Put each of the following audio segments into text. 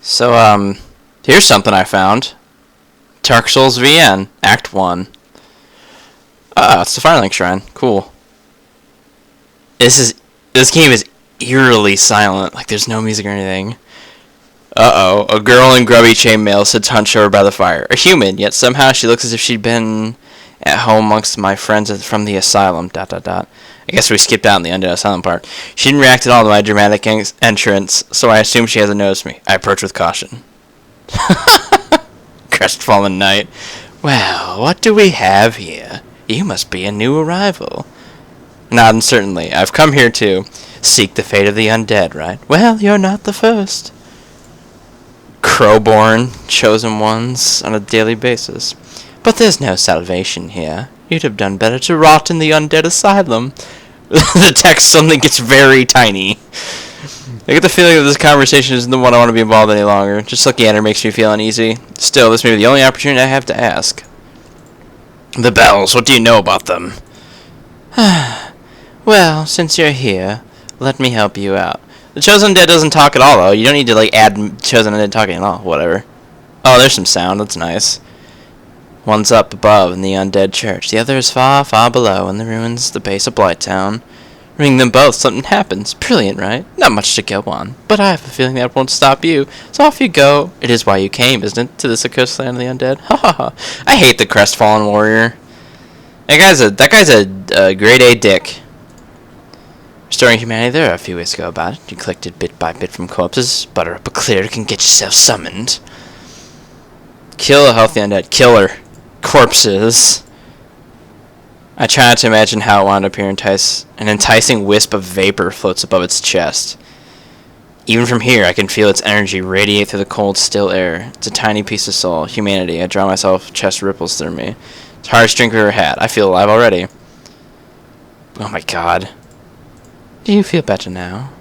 So, here's something I found. Dark Souls VN, Act 1. Ah, it's the Firelink Shrine. Cool. This game is eerily silent. Like, there's no music or anything. Uh-oh. A girl in grubby chainmail sits hunched over by the fire. A human, yet somehow she looks as if she'd been at home amongst my friends from the asylum, ... I guess we skipped out in the undead asylum part. She didn't react at all to my dramatic entrance, so I assume she hasn't noticed me. I approach with caution. Crestfallen knight. Well, what do we have here? You must be a new arrival. Not uncertainly. I've come here to seek the fate of the undead, right? Well, you're not the first. Crowborn, chosen ones on a daily basis. But there's no salvation here. You'd have done better to rot in the undead asylum. The text suddenly gets very tiny. I get the feeling that this conversation isn't the one I want to be involved in any longer. Just looking at her makes me feel uneasy. Still, this may be the only opportunity I have to ask. The bells, what do you know about them? Well, since you're here, let me help you out. The Chosen Undead doesn't talk at all, though. You don't need to, add Chosen Undead talking at all. Whatever. Oh, there's some sound. That's nice. One's up above in the undead church. The other is far, far below in the ruins at the base of Blighttown. Ring them both, something happens. Brilliant, right? Not much to go on. But I have a feeling that won't stop you. So off you go. It is why you came, isn't it? To this accursed land of the undead? Ha ha ha. I hate the crestfallen warrior. That guy's a grade A dick. Restoring humanity, there are a few ways to go about it. You collect it bit by bit from corpses. Butter up a cleric and get yourself summoned. Kill a healthy undead. Killer. Corpses. I try not to imagine how it wound up here. An enticing wisp of vapor floats above its chest. Even from here, I can feel its energy radiate through the cold, still air. It's a tiny piece of soul. Humanity. I draw myself, chest ripples through me. It's hardest drink I've ever had. I feel alive already. Oh my god. Do you feel better now?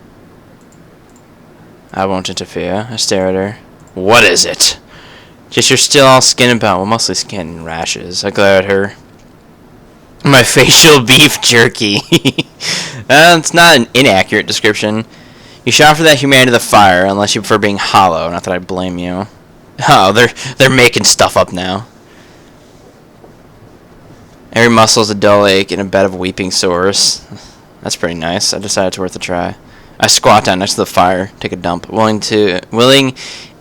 I won't interfere. I stare at her. What is it? Just you're still all skin and bone. Well, mostly skin and rashes. I glare at her. My facial beef jerky. It's not an inaccurate description. You shot for that humanity to the fire, unless you prefer being hollow. Not that I blame you. Oh, they're making stuff up now. Every muscle is a dull ache in a bed of weeping sores. That's pretty nice. I decided it's worth a try. I squat down next to the fire, take a dump, willing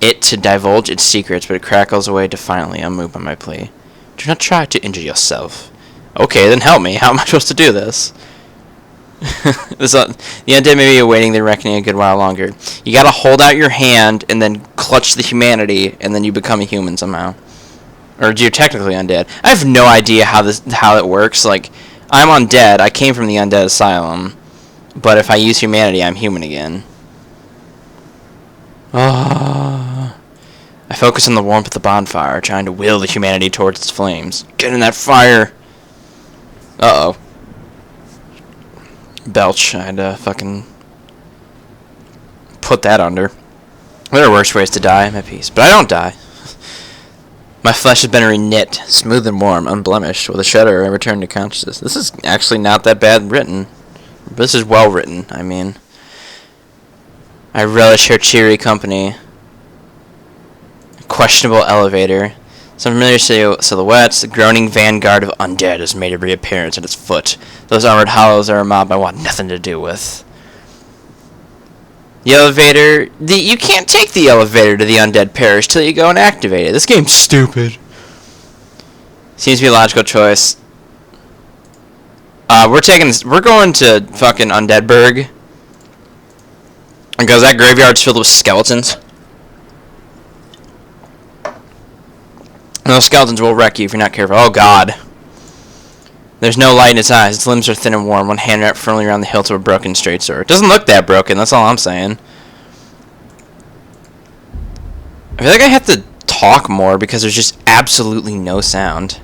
it to divulge its secrets, but it crackles away defiantly, unmoved by my plea. Do not try to injure yourself. Okay, then help me. How am I supposed to do this? The undead may be awaiting their reckoning a good while longer. You gotta hold out your hand and then clutch the humanity, and then you become a human somehow. Or you're technically undead. I have no idea how it works. Like, I'm undead. I came from the undead asylum. But if I use humanity, I'm human again. I focus on the warmth of the bonfire, trying to will the humanity towards its flames. Get in that fire! Uh-oh. Belch. I had to fucking put that under. There are worse ways to die. I'm at peace. But I don't die. My flesh has been reknit, smooth and warm, unblemished. With a shudder, I return to consciousness. This is actually not that bad written. This is well written, I mean. I relish her cheery company. Questionable elevator. Some familiar silhouettes. The groaning vanguard of undead has made a reappearance at its foot. Those armored hollows are a mob I want nothing to do with. The elevator... You can't take the elevator to the undead parish till you go and activate it. This game's stupid. Seems to be a logical choice. We're going to fucking Undeadburg. Because that graveyard's filled with skeletons. And those skeletons will wreck you if you're not careful. Oh god. There's no light in its eyes. Its limbs are thin and warm. One hand wrapped firmly around the hilt of a broken straight sword. It doesn't look that broken, that's all I'm saying. I feel like I have to talk more because there's just absolutely no sound.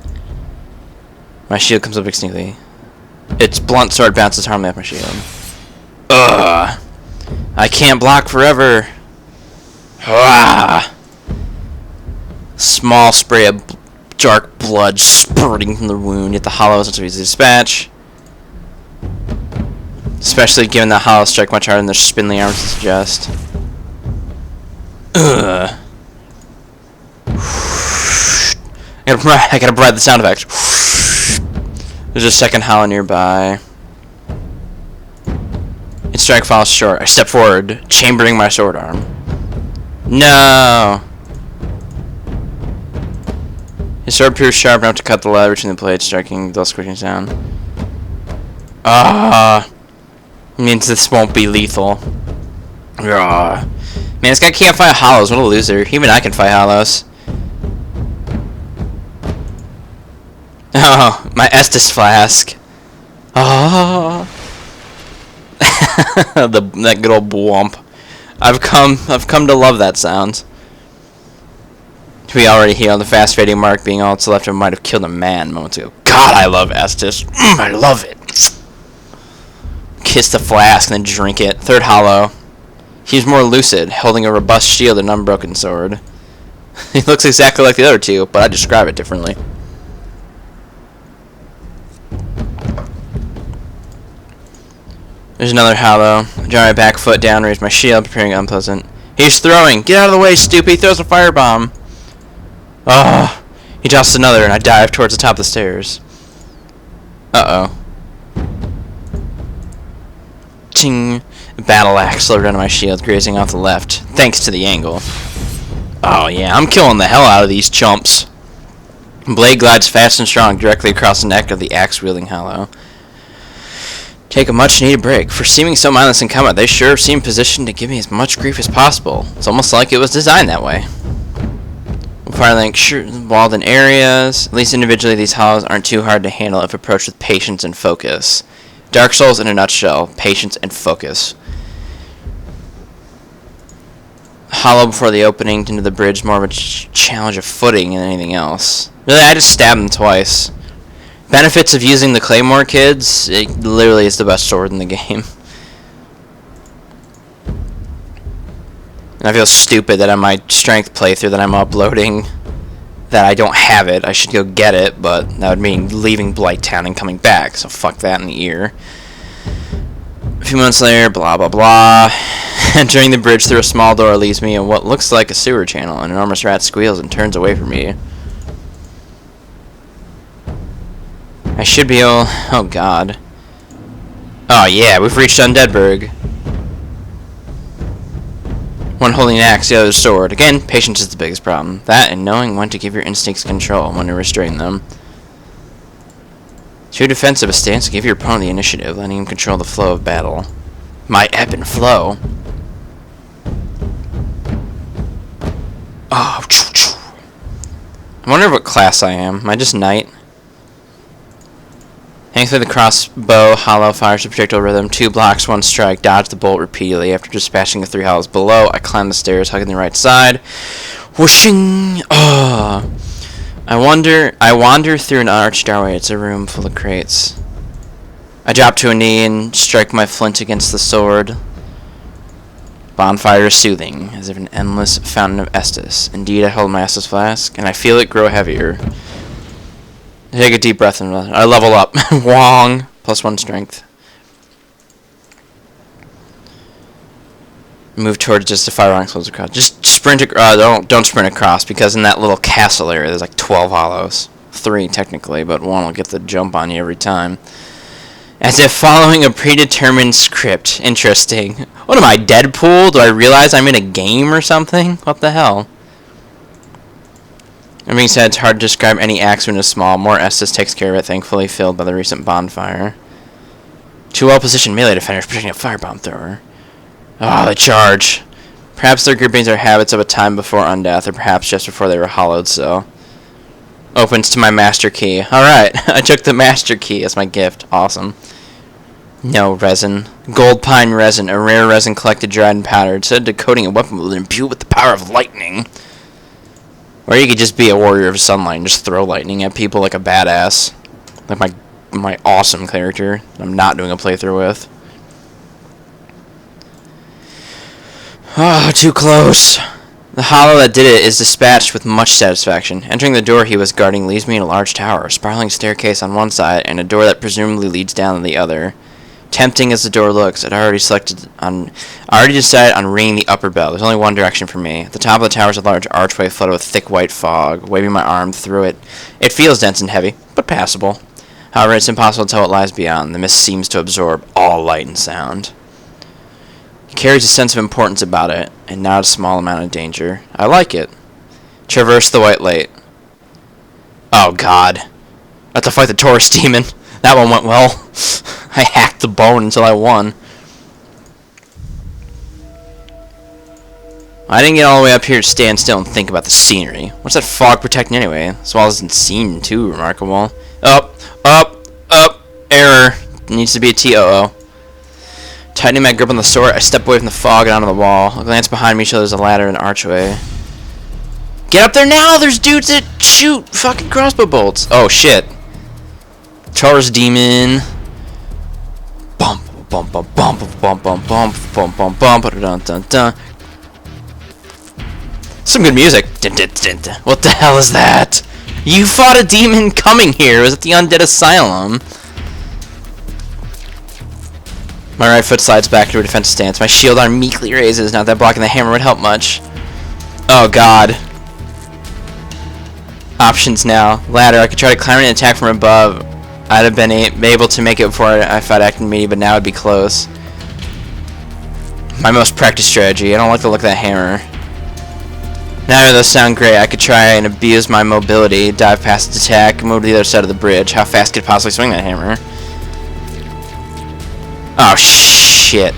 My shield comes up sneakily. Its blunt sword bounces harmlessly off my shield. Ugh. I can't block forever. Ah. Small spray of dark blood spurting from the wound, yet the hollow is not so easy to dispatch. Especially given the hollow strike much harder than the spindly arms suggest. Ugh. I gotta provide the sound effect. There's a second hollow nearby. Its strike falls short. I step forward, chambering my sword arm. No! His sword proves sharp enough to cut the leather between the blades, striking the squishing sound. Means this won't be lethal. Man, this guy can't fight hollows. What a loser. Even I can fight hollows. Oh, my Estus flask. Oh. That good old womp. I've come to love that sound. We already healed the fast fading mark being all that's left of might have killed a man moments ago. God, I love Estus. I love it. Kiss the flask and then drink it. Third hollow. He's more lucid, holding a robust shield and unbroken sword. He looks exactly like the other two, but I describe it differently. There's another hollow. I draw my back foot down, raise my shield, preparing unpleasant. He's throwing! Get out of the way, stupid! He throws a firebomb! Ah! He tosses another, and I dive towards the top of the stairs. Uh-oh. Ching! Battle axe slithered under my shield, grazing off the left, thanks to the angle. Oh yeah, I'm killing the hell out of these chumps. Blade glides fast and strong directly across the neck of the axe-wielding hollow. Take a much-needed break. For seeming so mindless in combat, they sure seem positioned to give me as much grief as possible. It's almost like it was designed that way. Firelink walled in areas. At least individually, these hollows aren't too hard to handle if approached with patience and focus. Dark Souls in a nutshell. Patience and focus. Hollow before the opening into the bridge, more of a challenge of footing than anything else. Really, I just stabbed him twice. Benefits of using the Claymore, kids, it literally is the best sword in the game. And I feel stupid that on my strength playthrough that I'm uploading that I don't have it. I should go get it, but that would mean leaving Blighttown and coming back, so fuck that in the ear. A few months later, blah blah blah. Entering the bridge through a small door leads me in what looks like a sewer channel. An enormous rat squeals and turns away from me. I should be able... Oh god. Oh yeah, we've reached Undeadburg. One holding an axe, the other a sword. Again, patience is the biggest problem. That and knowing when to give your instincts control, when to restrain them. Too defensive a stance to give your opponent the initiative, letting him control the flow of battle. My ebb and flow. Oh, I wonder what class I am. Am I just knight? Hang through the crossbow, hollow fires a projectile rhythm. 2 blocks, 1 strike. Dodge the bolt repeatedly. After dispatching the 3 hollows below, I climb the stairs, hugging the right side. Whooshing! Oh. I wander through an arched doorway. It's a room full of crates. I drop to a knee and strike my flint against the sword. Bonfire is soothing, as if an endless fountain of Estus. Indeed, I hold my Estus flask, and I feel it grow heavier. I take a deep breath and I level up. Wong! +1 strength. Move towards just the fire line close across. Just sprint across. Don't sprint across, because in that little castle area there's like 12 hollows. 3 technically, but 1 will get the jump on you every time. As if following a predetermined script. Interesting. What am I, Deadpool? Do I realize I'm in a game or something? What the hell? That being said, it's hard to describe any axe wound as small. More Estus takes care of it, thankfully filled by the recent bonfire. 2 well-positioned melee defenders protecting a firebomb thrower. Ah, the charge. Perhaps their groupings are habits of a time before Undeath, or perhaps just before they were hollowed so. Opens to my master key. Alright, I took the master key as my gift. Awesome. No resin. Gold pine resin, a rare resin collected, dried, and powdered. Said to coating a weapon will imbue it with the power of lightning. Or you could just be a warrior of sunlight and just throw lightning at people like a badass. Like my awesome character that I'm not doing a playthrough with. Oh, too close. The hollow that did it is dispatched with much satisfaction. Entering the door he was guarding leads me in a large tower, a spiraling staircase on one side, and a door that presumably leads down on the other. Tempting as the door looks, I already decided on ringing the upper bell. There's only one direction for me. At the top of the tower is a large archway flooded with thick white fog. Waving my arm through it, it feels dense and heavy, but passable. However, it's impossible to tell what lies beyond. The mist seems to absorb all light and sound. It carries a sense of importance about it, and not a small amount of danger. I like it. Traverse the white light. Oh god. I have to fight the Taurus demon. That one went well. I hacked the bone until I won. I didn't get all the way up here to stand still and think about the scenery. What's that fog protecting anyway? This wall isn't seen too remarkable. Up, error. Needs to be a TOO. Tightening my grip on the sword, I step away from the fog and onto the wall. I glance behind me, show there's a ladder and an archway. Get up there now! There's dudes that shoot fucking crossbow bolts. Oh shit. Taurus demon. Bump, bump, bump, bump, bump, bump, bump, bump, bump, bump, dun, dun, dun. Some good music. Dun, dun, dun, dun. What the hell is that? You fought a demon coming here. It was at the Undead Asylum. My right foot slides back to a defensive stance. My shield arm meekly raises. Not that blocking the hammer would help much. Oh god. Options now. Ladder. I could try to climb and attack from above. I'd have been able to make it before I fought acting me, but now it'd be close. My most practiced strategy. I don't like the look of that hammer. Neither of those sound great. I could try and abuse my mobility, dive past its attack, move to the other side of the bridge. How fast could I possibly swing that hammer? Oh shit.